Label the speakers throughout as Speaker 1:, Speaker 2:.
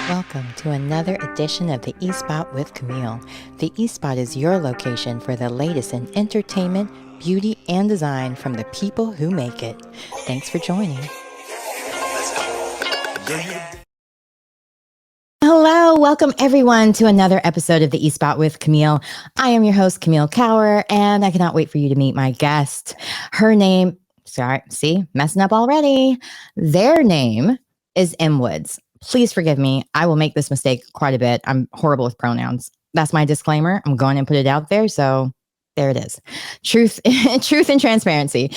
Speaker 1: Welcome to another edition of the eSpot with Camille. The eSpot is your location for the latest in entertainment, beauty, and design from the people who make it. Thanks for joining. Hello, welcome everyone to another episode of the eSpot with Camille. I am your host, Camille Cower, and I cannot wait for you to meet my guest. Her name, messing up already. Their name is M. Woods. Please forgive me. I will make this mistake quite a bit. I'm horrible with pronouns. That's my disclaimer. I'm going to put it out there. So there it is. Truth, truth and transparency.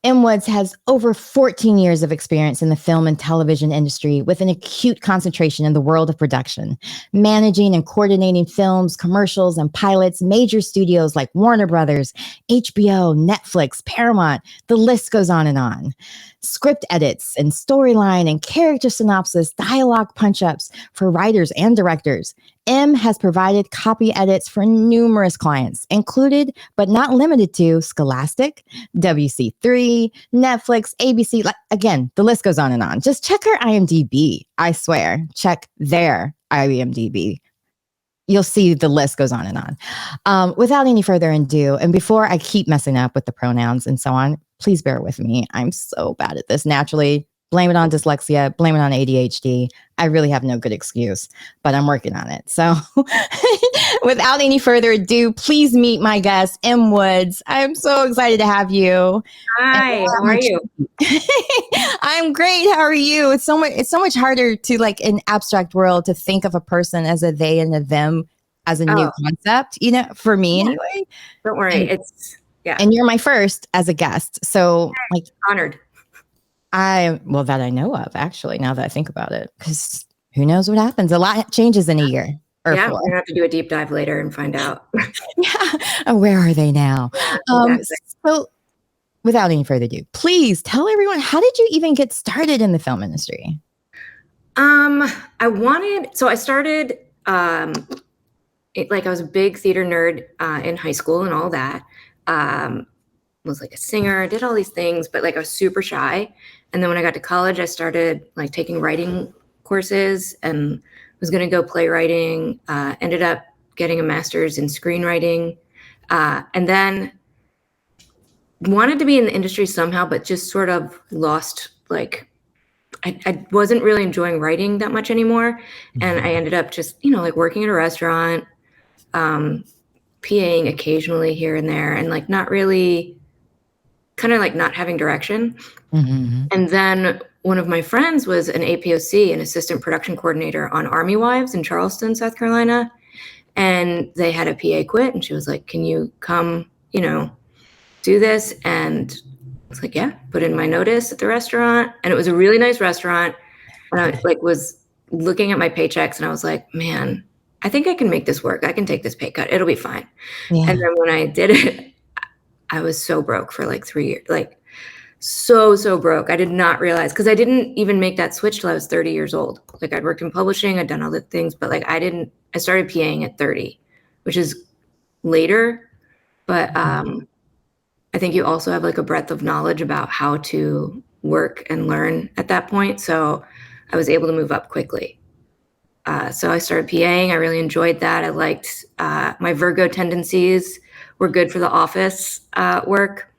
Speaker 1: M. Woods has over 14 years of experience in the film and television industry with an acute concentration in the world of production, managing and coordinating films, commercials, and pilots, major studios like Warner Brothers, HBO, Netflix, Paramount. The list goes on and on. Script edits and storyline and character synopsis, dialogue punch-ups for writers and directors. M has provided copy edits for numerous clients, included but not limited to Scholastic, WC3, Netflix, ABC. Again, the list goes on and on. Just check her IMDb. I swear, check their IMDb. You'll see the list goes on and on. Without any further ado, and before I keep messing up with the pronouns and so on, please bear with me. I'm so bad at this naturally. Blame it on dyslexia, blame it on ADHD. I really have no good excuse, but I'm working on it. So without any further ado, please meet my guest, M. Woods. I'm so excited to have you.
Speaker 2: Hi, how are you?
Speaker 1: I'm great. How are you? It's so much harder to, like, in abstract world, to think of a person as a they and a them as a new concept, for me anyway.
Speaker 2: Don't worry.
Speaker 1: And you're my first as a guest. So
Speaker 2: honored.
Speaker 1: That I know of, actually, now that I think about it, because who knows what happens? A lot changes in a year.
Speaker 2: We're going to have to do a deep dive later and find out.
Speaker 1: Yeah. Where are they now? Exactly. So without any further ado, please tell everyone, how did you even get started in the film industry?
Speaker 2: I started, I was a big theater nerd in high school and all that. Was like a singer, did all these things, but I was super shy. And then when I got to college, I started taking writing courses and was going to go playwriting, ended up getting a master's in screenwriting, and then wanted to be in the industry somehow, but just sort of lost, I wasn't really enjoying writing that much anymore. Mm-hmm. And I ended up just, working at a restaurant, PAing occasionally here and there, and not really, kind of not having direction. Mm-hmm. And then one of my friends was an APOC, an assistant production coordinator on Army Wives in Charleston, South Carolina. And they had a PA quit, and she was like, can you come, do this? And I was like, yeah, put in my notice at the restaurant. And it was a really nice restaurant. And I was looking at my paychecks, and I was like, man, I think I can make this work. I can take this pay cut. It'll be fine. Yeah. And then when I did it, I was so broke for 3 years, so broke. I did not realize, because I didn't even make that switch till I was 30 years old. I'd worked in publishing, I'd done other things, but I started PAing at 30, which is later. But I think you also have a breadth of knowledge about how to work and learn at that point. So I was able to move up quickly. So I started PAing. I really enjoyed that. I liked my Virgo tendencies were good for the office work.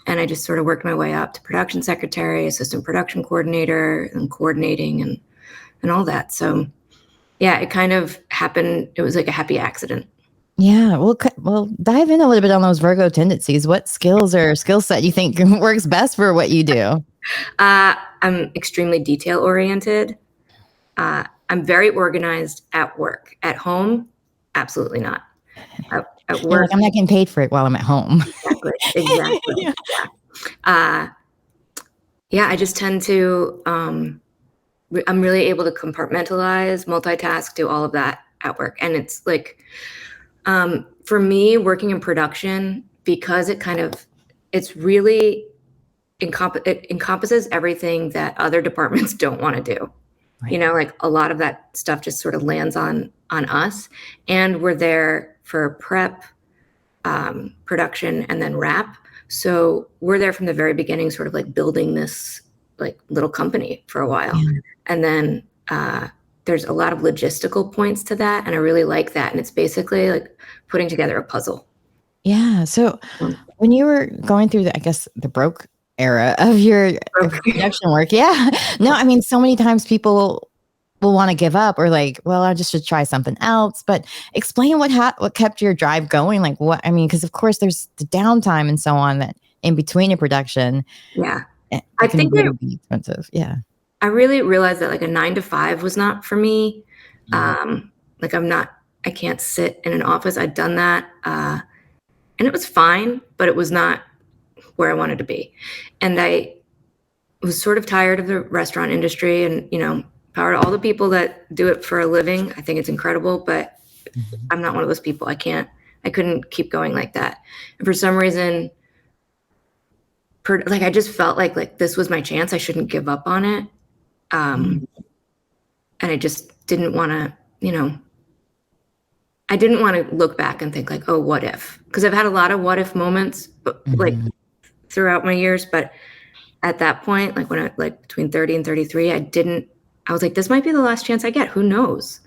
Speaker 2: And I just sort of worked my way up to production secretary, assistant production coordinator, and coordinating and all that. So yeah, it kind of happened. It was like a happy accident.
Speaker 1: Yeah. Well, dive in a little bit on those Virgo tendencies. What skills or skill set you think works best for what you do?
Speaker 2: I'm extremely detail oriented. I'm very organized at work. At home, absolutely not. At work,
Speaker 1: I'm not getting paid for it while I'm at home.
Speaker 2: Exactly. Yeah. I just tend to, I'm really able to compartmentalize, multitask, do all of that at work. And it's for me, working in production, because it's really, it encompasses everything that other departments don't want to do. Right. A lot of that stuff just sort of lands on us, and we're there for prep, production, and then wrap. So we're there from the very beginning, sort of building this little company for a while. Yeah. And then there's a lot of logistical points to that, and I really like that. And it's basically like putting together a puzzle.
Speaker 1: Yeah. So when you were going through I guess the broke era of your production work, no, I mean, so many times people will want to give up or like, well, I just should try something else. But explain what kept your drive going. Like what, I mean, because of course there's the downtime and so on that in between your production.
Speaker 2: Yeah.
Speaker 1: It can really be expensive. Yeah.
Speaker 2: I really realized that like a 9 to 5 was not for me. Like I can't sit in an office. I'd done that. And it was fine, but it was not where I wanted to be. And I was sort of tired of the restaurant industry and, power to all the people that do it for a living. I think it's incredible, but I'm not one of those people. I couldn't keep going like that. And for some reason, I just felt like this was my chance. I shouldn't give up on it. And I just didn't want to, I didn't want to look back and think like, oh, what if? Because I've had a lot of what if moments, but like throughout my years. But at that point, like when I between 30 and 33, I was like, this might be the last chance I get. Who knows?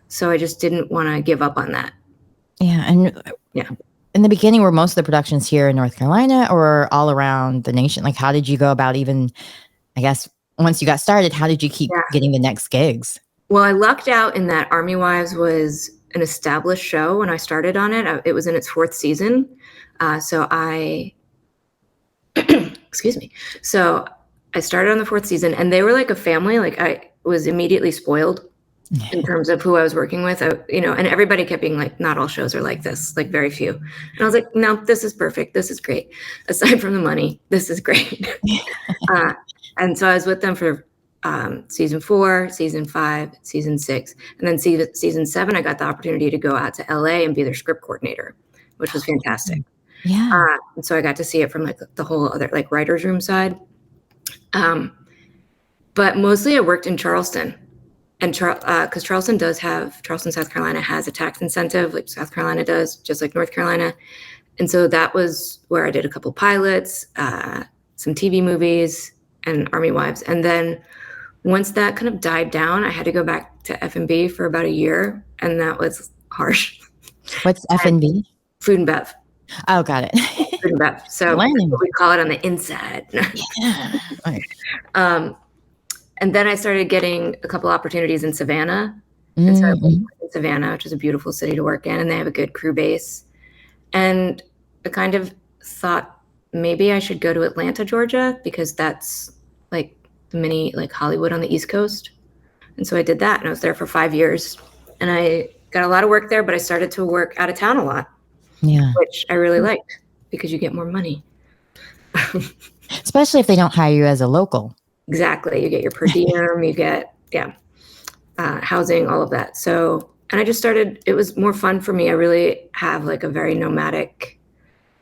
Speaker 2: So I just didn't want to give up on that.
Speaker 1: Yeah. And in the beginning, were most of the productions here in North Carolina or all around the nation? Like, how did you go about even, I guess, once you got started, how did you keep getting the next gigs?
Speaker 2: Well, I lucked out in that Army Wives was an established show when I started on it. It was in its 4th season. So I, excuse me. So I started on the 4th season and they were like a family. Like I was immediately spoiled in terms of who I was working with, and everybody kept being like, not all shows are like this, like very few. And I was like, no, this is perfect. This is great. Aside from the money, this is great. And so I was with them for season 4, season 5, season 6, and then season 7, I got the opportunity to go out to LA and be their script coordinator, which was fantastic.
Speaker 1: Yeah.
Speaker 2: And so I got to see it from like the whole other like writer's room side. But mostly I worked in Charleston, and because Charleston, South Carolina has a tax incentive like South Carolina does, just like North Carolina. And so that was where I did a couple pilots, some TV movies, and Army Wives. And then once that kind of died down, I had to go back to F&B for about a year, and that was harsh.
Speaker 1: What's F&B?
Speaker 2: Food and bev.
Speaker 1: Oh, got it.
Speaker 2: Food and bev. So we call it on the inside.
Speaker 1: Yeah.
Speaker 2: And then I started getting a couple opportunities in Savannah. And so I worked in Savannah, which is a beautiful city to work in, and they have a good crew base. And I kind of thought maybe I should go to Atlanta, Georgia, because that's like the mini like Hollywood on the East Coast. And so I did that, and I was there for 5 years, and I got a lot of work there, but I started to work out of town a lot, which I really liked because you get more money.
Speaker 1: Especially if they don't hire you as a local.
Speaker 2: Exactly. You get your per diem, you get, housing, all of that. So, and I just started, it was more fun for me. I really have like a very nomadic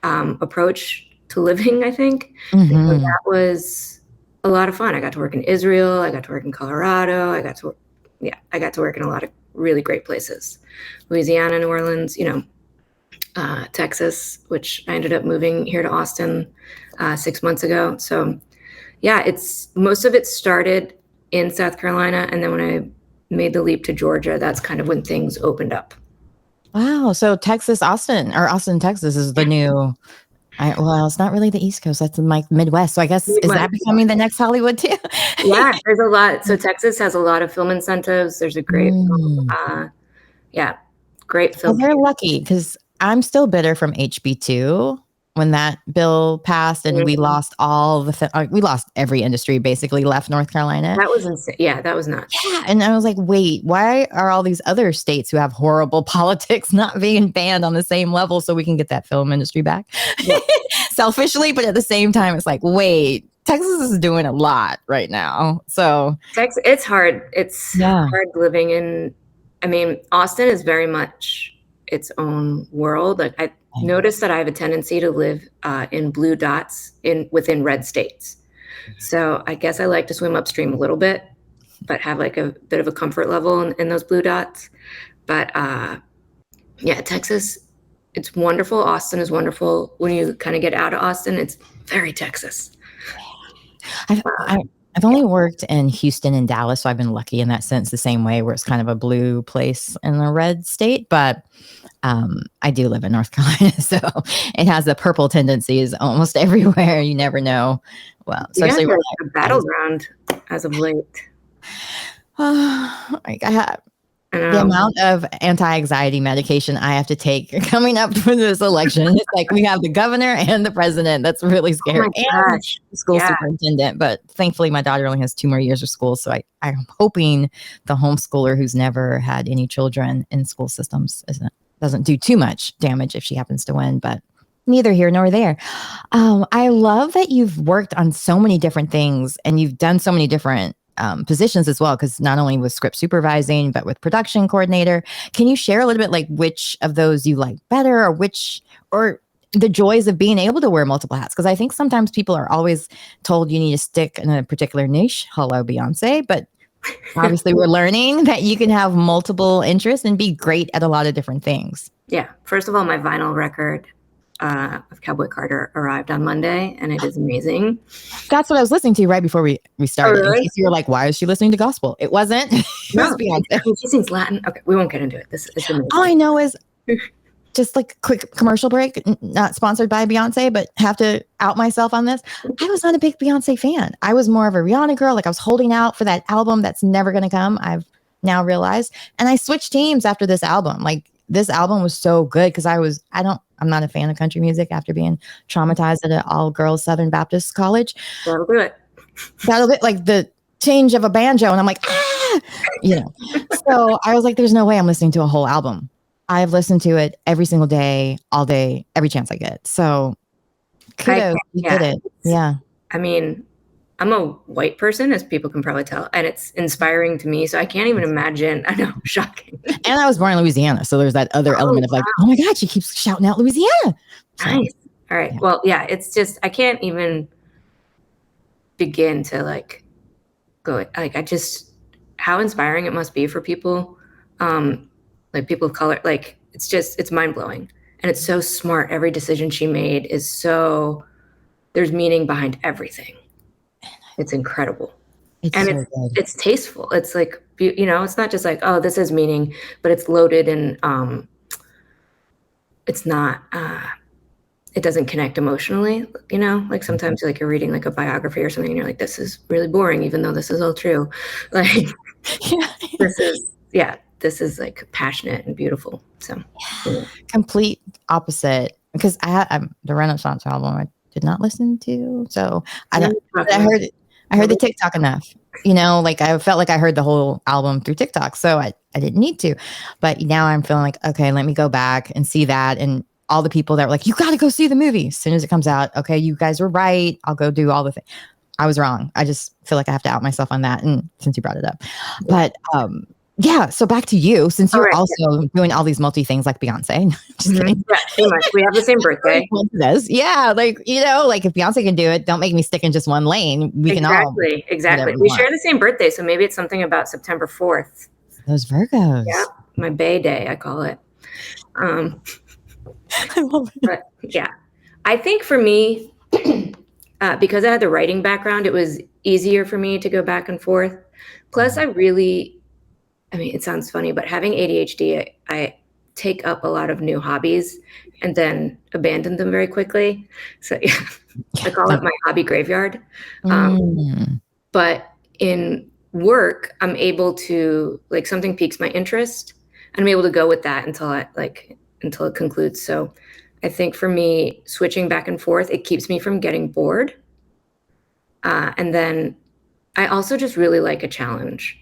Speaker 2: approach to living, I think. So that was a lot of fun. I got to work in Israel. I got to work in Colorado. I got to work in a lot of really great places. Louisiana, New Orleans, Texas, which I ended up moving here to Austin 6 months ago. So most of it started in South Carolina. And then when I made the leap to Georgia, that's kind of when things opened up.
Speaker 1: Wow. So Austin, Texas is the new, it's not really the East Coast. That's the Midwest. So I guess, is that becoming the next Hollywood too?
Speaker 2: Yeah, there's a lot. So Texas has a lot of film incentives. There's a great, great film.
Speaker 1: Well, they're lucky because I'm still bitter from HB2 when that bill passed and we lost we lost every industry basically left North Carolina.
Speaker 2: That was insane. Yeah, that was nuts.
Speaker 1: Yeah. And I was like, wait, why are all these other states who have horrible politics not being banned on the same level so we can get that film industry back? Yeah. Selfishly, but at the same time, it's like, wait, Texas is doing a lot right now. So
Speaker 2: Texas, it's hard. It's hard living in, Austin is very much its own world. Like I noticed that I have a tendency to live in blue dots within red states. So I guess I like to swim upstream a little bit, but have like a bit of a comfort level in those blue dots. But Texas, it's wonderful. Austin is wonderful. When you kind of get out of Austin, it's very Texas.
Speaker 1: I've only worked in Houston and Dallas, so I've been lucky in that sense, the same way where it's kind of a blue place in a red state. But I do live in North Carolina, so it has the purple tendencies almost everywhere. You never know. Well, especially
Speaker 2: where a battleground as of late.
Speaker 1: I have the amount of anti-anxiety medication I have to take coming up for this election. It's like we have the governor and the president. That's really scary.
Speaker 2: Oh my
Speaker 1: and the school superintendent. But thankfully, my daughter only has 2 more years of school. So I'm hoping the homeschooler who's never had any children in school systems doesn't do too much damage if she happens to win. But neither here nor there. I love that you've worked on so many different things and you've done so many different positions as well, because not only with script supervising, but with production coordinator. Can you share a little bit like which of those you like better, or the joys of being able to wear multiple hats? Because I think sometimes people are always told you need to stick in a particular niche. Hello, Beyoncé. But obviously we're learning that you can have multiple interests and be great at a lot of different things.
Speaker 2: Yeah. First of all, my vinyl record of Cowboy Carter arrived on Monday, and it is amazing.
Speaker 1: That's what I was listening to right before we started. Oh, really? In case you were like, why is she listening to gospel? It wasn't. It was Beyonce.
Speaker 2: She sings Latin. Okay, we won't get into it. This is amazing.
Speaker 1: All I know is just like a quick commercial break, not sponsored by Beyonce, but have to out myself on this. I was not a big Beyonce fan. I was more of a Rihanna girl. Like I was holding out for that album that's never going to come. I've now realized. And I switched teams after this album. Like this album was so good because I'm not a fan of country music after being traumatized at an all-girls Southern Baptist college.
Speaker 2: That'll do it.
Speaker 1: Like the change of a banjo. And I'm like, So I was like, there's no way I'm listening to a whole album. I've listened to it every single day, all day, every chance I get. So kudos, you did it. Yeah.
Speaker 2: I mean, I'm a white person, as people can probably tell, and it's inspiring to me. So I can't even imagine. I know, shocking.
Speaker 1: And I was born in Louisiana, so there's that other element of like, oh my God, she keeps shouting out Louisiana. So,
Speaker 2: nice. All right. Yeah. Well, yeah, it's just I can't even begin to like go like how inspiring it must be for people, like people of color. Like it's mind blowing, and it's so smart. Every decision she made is so there's meaning behind everything. It's incredible. It's tasteful. It's like, it's not just like, oh, this has meaning, but it's loaded and it's not, it doesn't connect emotionally, like sometimes like you're reading like a biography or something and you're like, this is really boring, even though this is all true. Like this is like passionate and beautiful. So
Speaker 1: complete opposite, because the Renaissance album I did not listen to. So I heard the TikTok enough, like I felt like I heard the whole album through TikTok. So I didn't need to, but now I'm feeling like, okay, let me go back and see that. And all the people that were like, you got to go see the movie as soon as it comes out. Okay. You guys were right. I'll go do all the things. I was wrong. I just feel like I have to out myself on that. And since you brought it up, but, so back to you, since you're also doing all these multi things like Beyonce. Just kidding.
Speaker 2: Yeah, pretty much. We have the same birthday.
Speaker 1: Yeah, like if Beyonce can do it, don't make me stick in just one lane. We can all
Speaker 2: exactly. We share the same birthday, so maybe it's something about September 4th.
Speaker 1: Those Virgos.
Speaker 2: Yeah, my Bay Day, I call it.
Speaker 1: I love it.
Speaker 2: But yeah, I think for me, because I had the writing background, it was easier for me to go back and forth. Plus, it sounds funny, but having ADHD, I take up a lot of new hobbies and then abandon them very quickly. So yeah, I call it my hobby graveyard. But in work, I'm able to, like, something piques my interest and I'm able to go with that until it concludes. So I think for me, switching back and forth, it keeps me from getting bored. And then I also just really like a challenge.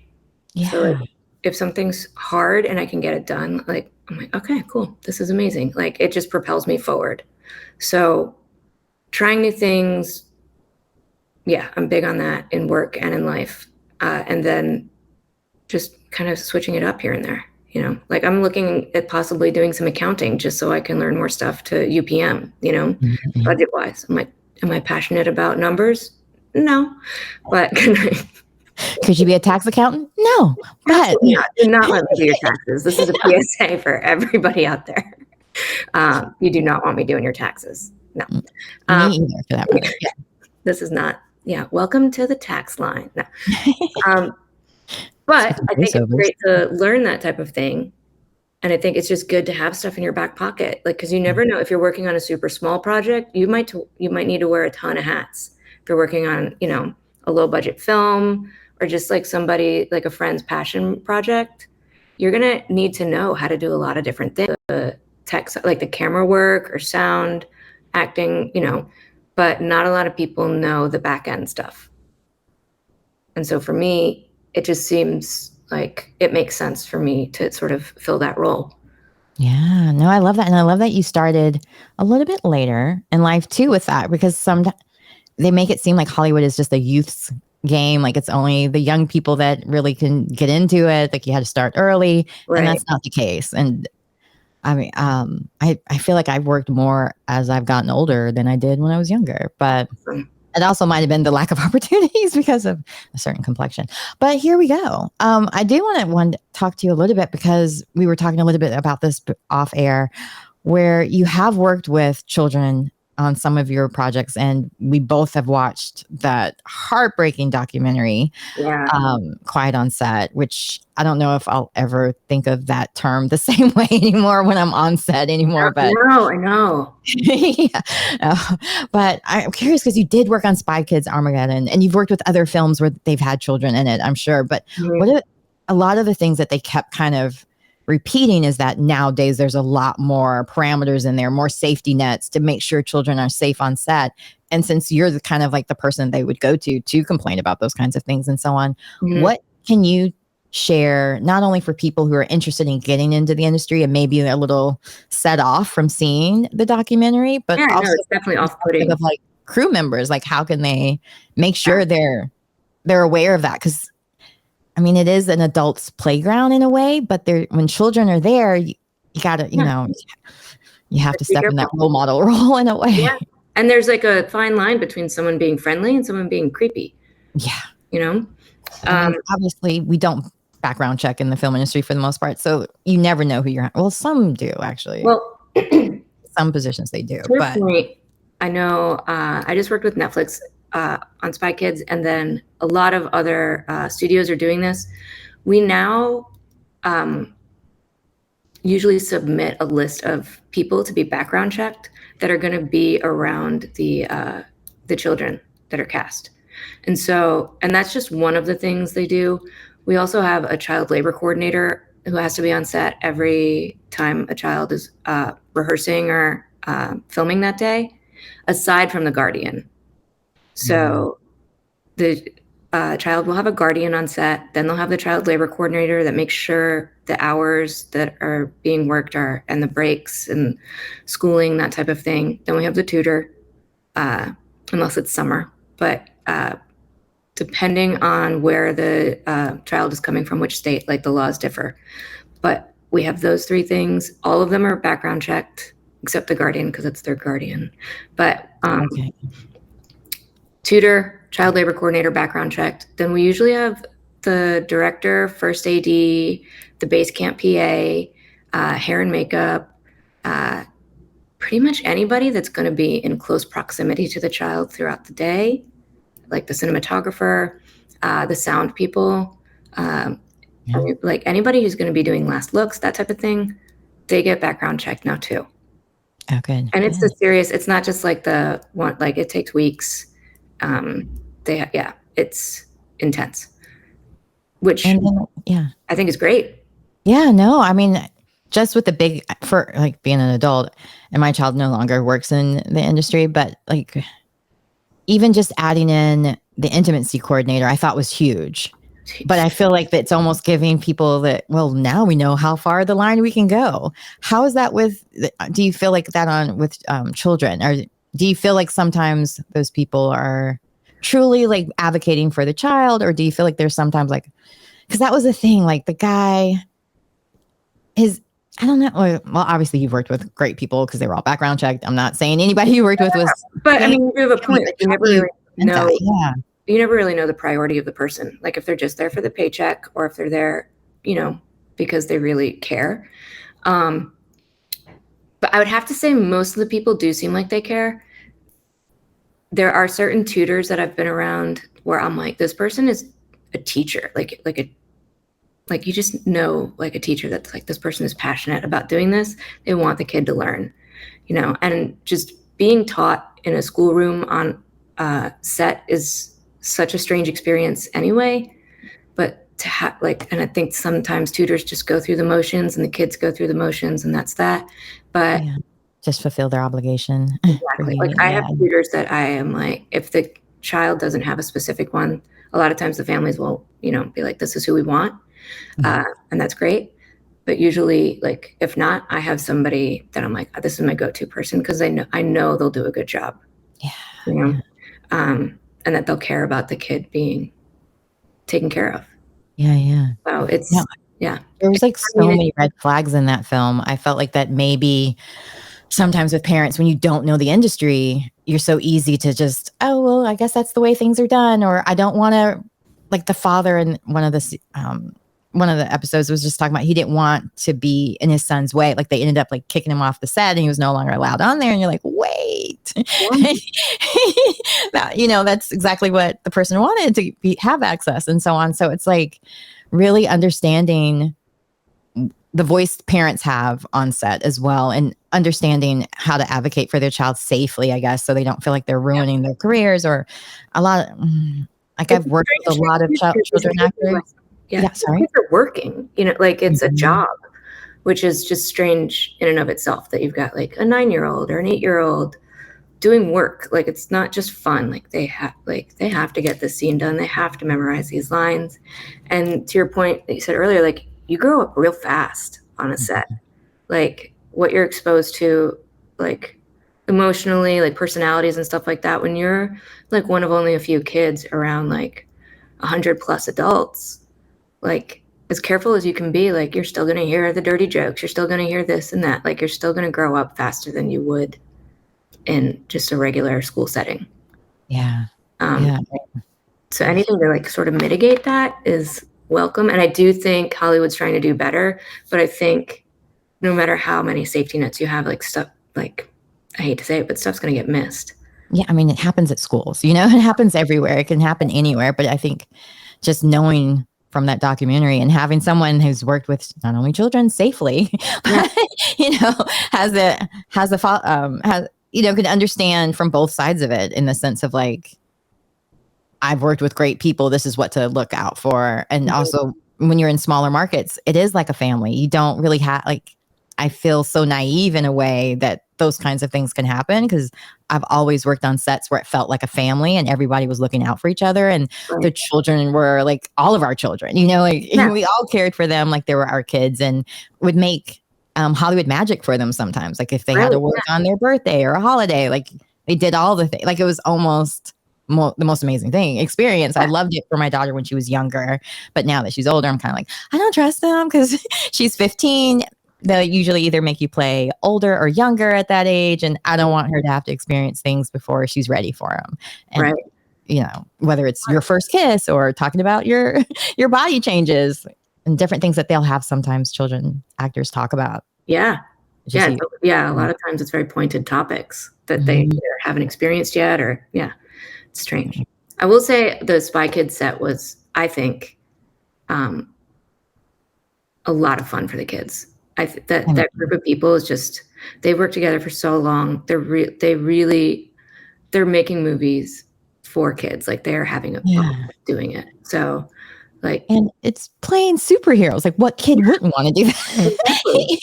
Speaker 1: Yeah.
Speaker 2: So if something's hard and I can get it done, like, I'm like, okay, cool. This is amazing. Like, it just propels me forward. So trying new things. Yeah, I'm big on that in work and in life. And then just kind of switching it up here and there, like I'm looking at possibly doing some accounting just so I can learn more stuff to UPM, budget wise. Am I passionate about numbers? No, but
Speaker 1: could you be a tax accountant? No, but
Speaker 2: do not let me do your taxes. This is a PSA for everybody out there. You do not want me doing your taxes. No.
Speaker 1: Me either, for that matter. Yeah.
Speaker 2: This is not Yeah, welcome to the tax line. No. But I think it's great to learn that type of thing. And I think it's just good to have stuff in your back pocket, like, because you never know if you're working on a super small project, you might need to wear a ton of hats. If you're working on, a low budget film or just like somebody like a friend's passion project, you're gonna need to know how to do a lot of different things, the tech, like the camera work or sound, acting, but not a lot of people know the back end stuff. And so for me, it just seems like it makes sense for me to sort of fill that role.
Speaker 1: Yeah, no, I love that. And I love that you started a little bit later in life too with that, because they make it seem like Hollywood is just a youth's game. Like it's only the young people that really can get into it. Like you had to start early,
Speaker 2: Right.
Speaker 1: and that's not the case. And I mean, I feel like I've worked more as I've gotten older than I did when I was younger, but it also might have been the lack of opportunities because of a certain complexion. But here we go. I do want to talk to you a little bit, because we were talking a little bit about this off air, where you have worked with children on some of your projects, and we both have watched that heartbreaking documentary, Quiet on Set, which I don't know if I'll ever think of that term the same way anymore when I'm on set anymore. But
Speaker 2: no, I know.
Speaker 1: Yeah. But I'm curious, because you did work on Spy Kids Armageddon, and you've worked with other films where they've had children in it, I'm sure. But what are a lot of the things that they kept kind of repeating is that nowadays there's a lot more parameters in there, more safety nets to make sure children are safe on set. And since you're the kind of like the person they would go to complain about those kinds of things and so on, what can you share, not only for people who are interested in getting into the industry and maybe a little set off from seeing the documentary, but also
Speaker 2: it's definitely off-putting
Speaker 1: of like crew members, like how can they make sure they're aware of that? Because I mean, it is an adult's playground in a way, but when children are there, you gotta, you have to step in that role model role in a way.
Speaker 2: Yeah. And there's like a fine line between someone being friendly and someone being creepy.
Speaker 1: Yeah. Obviously, we don't background check in the film industry for the most part, so you never know who you're. Well, some do actually.
Speaker 2: Well,
Speaker 1: some positions they do.
Speaker 2: To your point, I know I just worked with Netflix on Spy Kids, and then a lot of other studios are doing this. We now usually submit a list of people to be background checked that are going to be around the children that are cast. And that's just one of the things they do. We also have a child labor coordinator who has to be on set every time a child is rehearsing or filming that day, aside from the guardian. So the child will have a guardian on set, then they'll have the child labor coordinator that makes sure the hours that are being worked and the breaks and schooling, that type of thing. Then we have the tutor, unless it's summer. But depending on where the child is coming from, which state, like the laws differ. But we have those three things. All of them are background checked, except the guardian, because it's their guardian. But tutor, child labor coordinator, background checked. Then we usually have the director, first AD, the base camp PA, hair and makeup, pretty much anybody that's going to be in close proximity to the child throughout the day, like the cinematographer, the sound people, like anybody who's going to be doing last looks, that type of thing, they get background checked now too.
Speaker 1: Okay.
Speaker 2: And it's it's not just like the one, like it takes weeks. It's intense, which I think is great.
Speaker 1: Yeah, no, I mean, just with for like being an adult, and my child no longer works in the industry, but like even just adding in the intimacy coordinator, I thought was huge. But I feel like it's almost giving people that, well, now we know how far the line we can go. How is that do you feel like that with children? Or do you feel like sometimes those people are truly like advocating for the child? Or do you feel like there's sometimes like, because that was the thing, like the guy I don't know. Well, obviously you've worked with great people because they were all background checked. I'm not saying anybody you worked with was.
Speaker 2: But I mean, you have a point. Like, you never really know.
Speaker 1: Yeah.
Speaker 2: You never really know the priority of the person. Like if they're just there for the paycheck, or if they're there, because they really care. But I would have to say most of the people do seem like they care. there are certain tutors that I've been around where I'm like, this person is a teacher, like you just know, like a teacher that's like, this person is passionate about doing this. They want the kid to learn, and just being taught in a schoolroom on set is such a strange experience anyway. But to have and I think sometimes tutors just go through the motions and the kids go through the motions and that's that. But
Speaker 1: just fulfill their obligation.
Speaker 2: Exactly. I have tutors that I am like, if the child doesn't have a specific one, a lot of times the families will, be like, this is who we want. And that's great. But usually, if not, I have somebody that I'm like, this is my go-to person because I know they'll do a good job.
Speaker 1: Yeah.
Speaker 2: And that they'll care about the kid being taken care of.
Speaker 1: Yeah.
Speaker 2: So it's there
Speaker 1: was so many red flags in that film. I felt like that maybe sometimes with parents, when you don't know the industry, you're so easy to just, oh, well, I guess that's the way things are done. Or I don't want to, like the father in one of the episodes was just talking about, he didn't want to be in his son's way. Like they ended up like kicking him off the set and he was no longer allowed on there. And you're like, wait, that's exactly what the person wanted to have access and so on. So it's like really understanding the voice parents have on set as well, and understanding how to advocate for their child safely, I guess, so they don't feel like they're ruining their careers. Or a lot of, I've worked with a lot of children actors. Sorry.
Speaker 2: Kids are working, it's a job, which is just strange in and of itself that you've got like a 9-year-old or an 8-year-old doing work. Like it's not just fun. Like they have to get this scene done. They have to memorize these lines. And to your point that you said earlier, like you grow up real fast on a set. Like what you're exposed to, like emotionally, like personalities and stuff like that. When you're like one of only a few kids around like 100+ adults, like as careful as you can be, like you're still going to hear the dirty jokes. You're still going to hear this and that. Like you're still going to grow up faster than you would in just a regular school setting. So anything to like sort of mitigate that is welcome. And I do think Hollywood's trying to do better, but I think no matter how many safety nets you have, like stuff, like I hate to say it, but stuff's going to get missed.
Speaker 1: Yeah. I mean, it happens at schools, it happens everywhere. It can happen anywhere. But I think just knowing from that documentary and having someone who's worked with not only children safely, but, can understand from both sides of it, in the sense of like, I've worked with great people. This is what to look out for. And also when you're in smaller markets, it is like a family. You don't really have I feel so naive in a way that those kinds of things can happen, because I've always worked on sets where it felt like a family and everybody was looking out for each other, and the children were like all of our children, we all cared for them like they were our kids, and would make Hollywood magic for them sometimes. Like if they had to work on their birthday or a holiday, like they did all the things. Like it was almost the most amazing experience. I loved it for my daughter when she was younger, but now that she's older, I'm kind of like, I don't trust them because she's 15. They'll usually either make you play older or younger at that age, and I don't want her to have to experience things before she's ready for them. And whether it's your first kiss or talking about your body changes and different things that they'll have sometimes children actors talk about.
Speaker 2: A lot of times it's very pointed topics that they either haven't experienced yet, or it's strange. I will say the Spy Kids set was, I think, a lot of fun for the kids. That group of people is just, they work together for so long. They're making movies for kids. Like they're having a fun doing it. So and it's playing superheroes. Like what kid wouldn't want to do that?
Speaker 1: Exactly.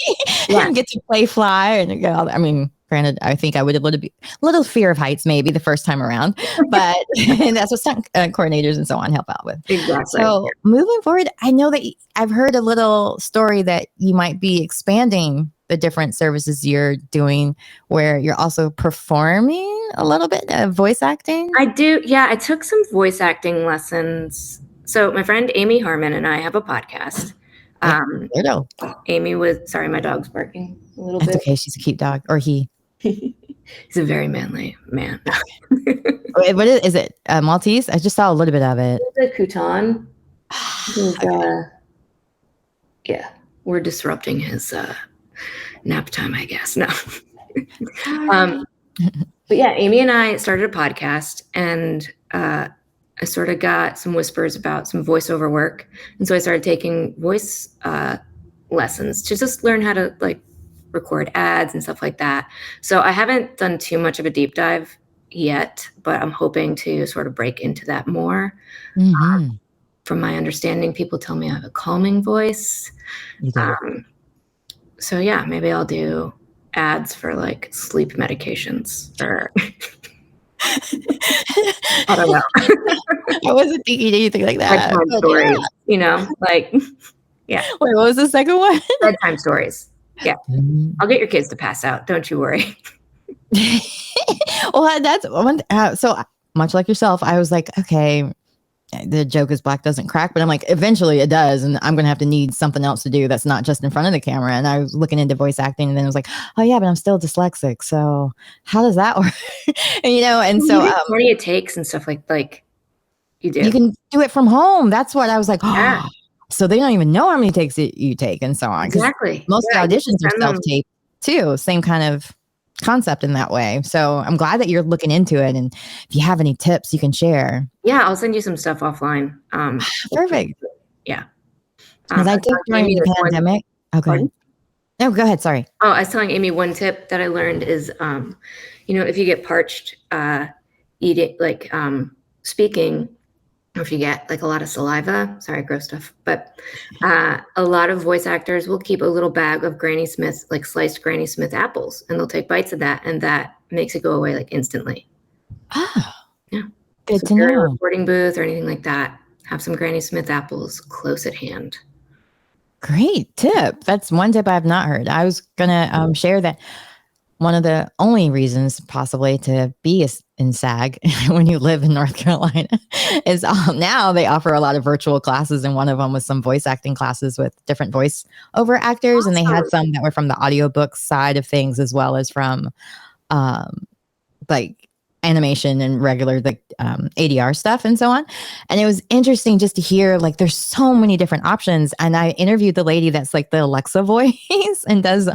Speaker 1: And get to play fly and go. I mean, granted, I think I would have a little fear of heights maybe the first time around, but that's what stunt coordinators and so on help out with.
Speaker 2: Exactly.
Speaker 1: So moving forward, I know that I've heard a little story that you might be expanding the different services you're doing, where you're also performing a little bit of voice acting.
Speaker 2: I do. Yeah, I took some voice acting lessons. So my friend Amy Harmon and I have a podcast. Amy was, sorry, my dog's barking a little bit.
Speaker 1: Okay, she's a cute dog, or he.
Speaker 2: He's a very manly man.
Speaker 1: Wait, what is it? Maltese? I just saw a little bit of it.
Speaker 2: It's a Couton. We're disrupting his nap time, I guess. No. But yeah, Amy and I started a podcast, and I sort of got some whispers about some voiceover work. And so I started taking voice lessons to just learn how to like record ads and stuff like that. So I haven't done too much of a deep dive yet, but I'm hoping to sort of break into that more. From my understanding, people tell me I have a calming voice. So yeah, maybe I'll do ads for like sleep medications or I don't know.
Speaker 1: I wasn't thinking anything like that.
Speaker 2: Bedtime stories, you know, like, yeah.
Speaker 1: Wait, what was the second one?
Speaker 2: Bedtime stories. Yeah. I'll get your kids to pass out. Don't you worry.
Speaker 1: Well, that's one. So much like yourself, I was like, okay, the joke is black doesn't crack, but I'm like, eventually it does. And I'm going to have to need something else to do that's not just in front of the camera. And I was looking into voice acting, and then I was like, oh yeah, but I'm still dyslexic. So how does that work? And, you know, and so
Speaker 2: plenty of takes and stuff like you do.
Speaker 1: You can do it from home. That's what I was like,
Speaker 2: yeah.
Speaker 1: So they don't even know how many takes you take and so on.
Speaker 2: Exactly.
Speaker 1: Most of the auditions are self-taped too. Same kind of concept in that way. So I'm glad that you're looking into it. And if you have any tips you can share.
Speaker 2: Yeah, I'll send you some stuff offline.
Speaker 1: Perfect.
Speaker 2: Yeah.
Speaker 1: Because I think during the pandemic. Okay. No, go ahead. Sorry.
Speaker 2: Oh, I was telling Amy one tip that I learned is, you know, if you get parched, eating, like speaking, or if you get like a lot of saliva, sorry, gross stuff, but a lot of voice actors will keep a little bag of Granny Smith, like sliced Granny Smith apples, and they'll take bites of that, and that makes it go away like instantly.
Speaker 1: Oh,
Speaker 2: yeah.
Speaker 1: Good
Speaker 2: so
Speaker 1: to know.
Speaker 2: If you're in a recording booth or anything like that, have some Granny Smith apples close at hand.
Speaker 1: Great tip. That's one tip I've not heard. I was going to share that one of the only reasons possibly to be in SAG when you live in North Carolina is now they offer a lot of virtual classes, and one of them was some voice acting classes with different voice over actors. Awesome. And they had some that were from the audiobook side of things as well as from like animation and regular like ADR stuff and so on. And it was interesting just to hear like there's so many different options. And I interviewed the lady that's like the Alexa voice and does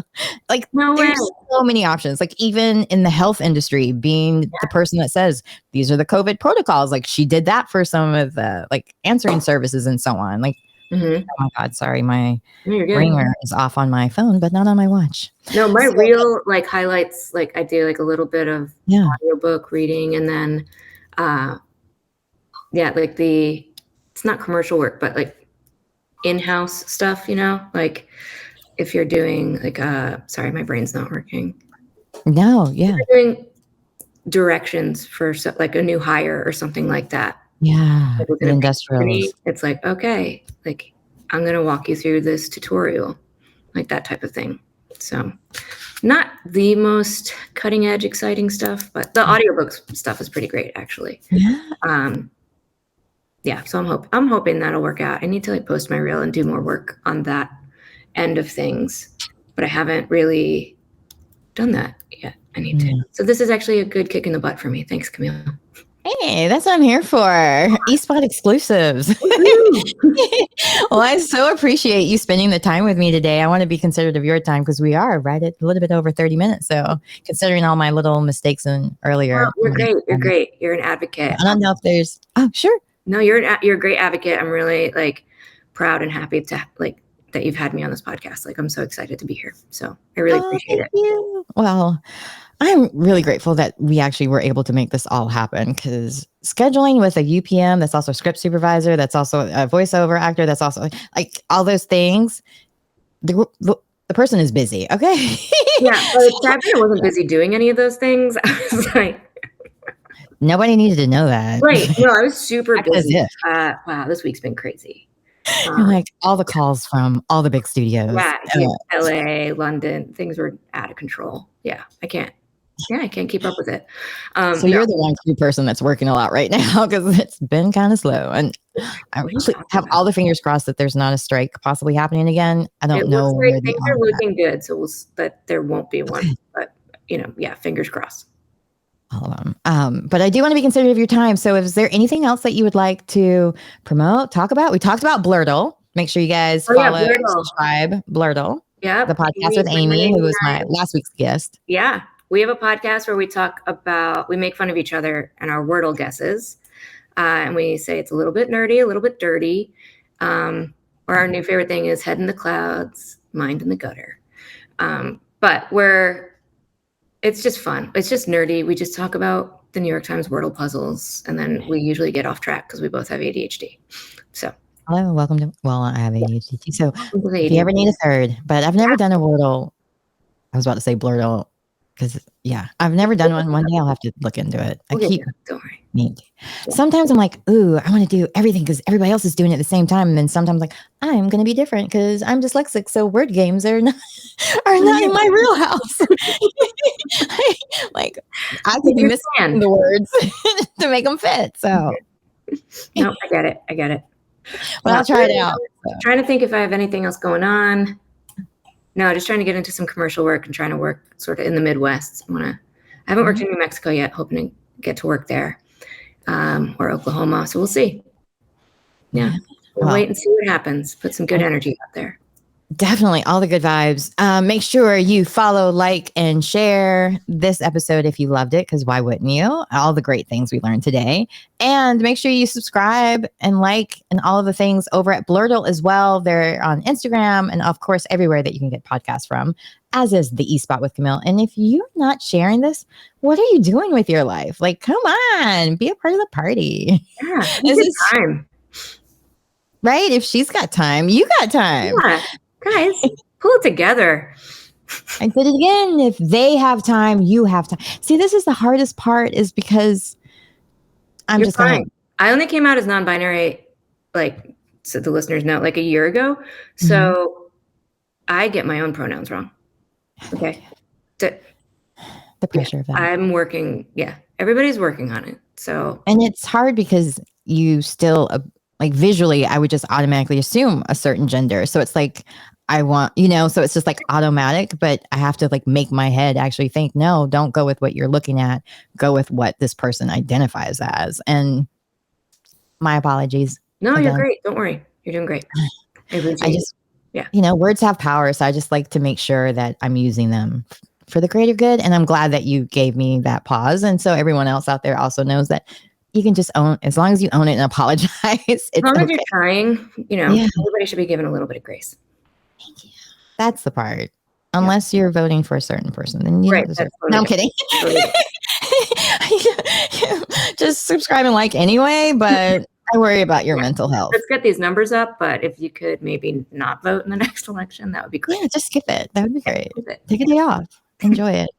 Speaker 1: like there's so many options. Like even in the health industry, being the person that says these are the COVID protocols, like she did that for some of the like answering services and so on. Like oh my God, sorry, my ringer is off on my phone, but not on my watch.
Speaker 2: No, my reel like highlights, like I do like a little bit of audiobook reading, and then like it's not commercial work, but like in-house stuff, you know, like if you're doing like sorry, my brain's not working.
Speaker 1: No, yeah.
Speaker 2: If you're doing directions for like a new hire or something like that.
Speaker 1: Yeah, like the industrials.
Speaker 2: It's like, okay, like I'm going to walk you through this tutorial, like that type of thing. So not the most cutting edge, exciting stuff, but the audiobook stuff is pretty great, actually. Yeah. So I'm hoping that'll work out. I need to like post my reel and do more work on that end of things, but I haven't really done that yet. I need to. So this is actually a good kick in the butt for me. Thanks, Camille.
Speaker 1: Hey, that's what I'm here for. eSpot exclusives. Well, I so appreciate you spending the time with me today. I want to be considerate of your time because we are right at a little bit over 30 minutes. So considering all my little mistakes earlier.
Speaker 2: Oh, you're great. You're great. You're an advocate.
Speaker 1: I don't know if there's, sure.
Speaker 2: No, you're a great advocate. I'm really like proud and happy to like that you've had me on this podcast. Like I'm so excited to be here. So I really appreciate it.
Speaker 1: You. Well, I'm really grateful that we actually were able to make this all happen because scheduling with a UPM that's also a script supervisor, that's also a voiceover actor, that's also like all those things. The person is busy. Okay.
Speaker 2: Yeah. But it's sad that I wasn't busy doing any of those things. I was like,
Speaker 1: nobody needed to know that.
Speaker 2: Right. No, I was super busy. Wow. This week's been crazy.
Speaker 1: Like all the calls from all the big studios.
Speaker 2: Yeah. LA, London, things were out of control. Yeah. I can't keep up with it.
Speaker 1: So you're the one crew person that's working a lot right now because it's been kind of slow. And I really have all the fingers crossed that there's not a strike possibly happening again. I don't know.
Speaker 2: Like things are looking good, so but there won't be one. But fingers crossed.
Speaker 1: All of them. But I do want to be considerate of your time. So is there anything else that you would like to promote, talk about? We talked about Blurtle. Make sure you guys follow, subscribe, Blurtle.
Speaker 2: Yeah.
Speaker 1: The podcast with Amy, who was my last week's guest.
Speaker 2: Yeah. we have a podcast where we make fun of each other and our Wordle guesses. And we say it's a little bit nerdy, a little bit dirty. Or our new favorite thing is head in the clouds, mind in the gutter. But it's just fun. It's just nerdy. We just talk about the New York Times Wordle puzzles, and then we usually get off track because we both have ADHD. So,
Speaker 1: hello, welcome to. Well, I have ADHD too. So, if you ever need a third, but I've never done a Wordle. I was about to say Blurtle, because I've never done one. One day I'll have to look into it.
Speaker 2: Don't worry.
Speaker 1: Sometimes I'm like, ooh, I want to do everything because everybody else is doing it at the same time. And then sometimes like, I'm going to be different because I'm dyslexic. So word games are not in my real house. Like I could be missing the words to make them fit. So
Speaker 2: no, I get it.
Speaker 1: Well, I'll try it out.
Speaker 2: Trying to think if I have anything else going on. No, just trying to get into some commercial work and trying to work sort of in the Midwest. I haven't worked in New Mexico yet, hoping to get to work there, or Oklahoma. So we'll see. Yeah, we'll wait and see what happens. Put some good energy out there.
Speaker 1: Definitely all the good vibes. Make sure you follow, like, and share this episode if you loved it, because why wouldn't you? All the great things we learned today. And make sure you subscribe and like and all of the things over at Blurtle as well. They're on Instagram and, of course, everywhere that you can get podcasts from, as is the E-Spot with Camille. And if you're not sharing this, what are you doing with your life? Like, come on, be a part of the party.
Speaker 2: Yeah, this is time.
Speaker 1: Right? If she's got time, you got time.
Speaker 2: Yeah. Guys, pull it together.
Speaker 1: I did it again. If they have time, you have time. See, this is the hardest part, is because I'm just fine.
Speaker 2: I only came out as non-binary, like, so the listeners know, like a year ago. So I get my own pronouns wrong. Okay.
Speaker 1: The pressure of that.
Speaker 2: I'm working. Yeah. Everybody's working on it. So.
Speaker 1: And it's hard because you still, like visually, I would just automatically assume a certain gender. So it's like, I want, so it's just like automatic, but I have to like make my head actually think, no, don't go with what you're looking at. Go with what this person identifies as. And my apologies.
Speaker 2: No, you're great. Don't worry. You're doing great.
Speaker 1: Words have power. So I just like to make sure that I'm using them for the greater good. And I'm glad that you gave me that pause. And so everyone else out there also knows that you can just own, as long as you own it and apologize. It's
Speaker 2: as long as you're trying, everybody should be given a little bit of grace.
Speaker 1: Thank you. That's the part. Unless you're voting for a certain person, then you deserve. No, I'm kidding. Just subscribe and like anyway, but I worry about your mental health.
Speaker 2: Let's get these numbers up, but if you could maybe not vote in the next election, that would be great.
Speaker 1: Yeah, just skip it. That would be great. Take a day off. Enjoy it.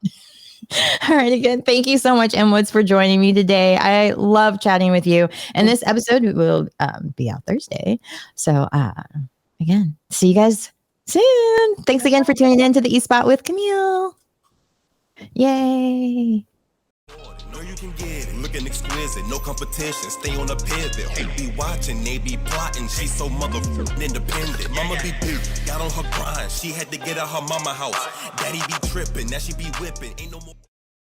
Speaker 1: All right, again, thank you so much, M. Woods, for joining me today. I love chatting with you. And this episode will be out Thursday. So again, see you guys soon. Thanks again for tuning in to the E-Spot with Camille. Yay.
Speaker 3: Know you can get it, looking exquisite, no competition, stay on a pivot. Who be watching, they be plotting, she's so motherfucking independent. Mama be big, got on her grind, she had to get out her mama house. Daddy be tripping, now she be whipping, ain't no more.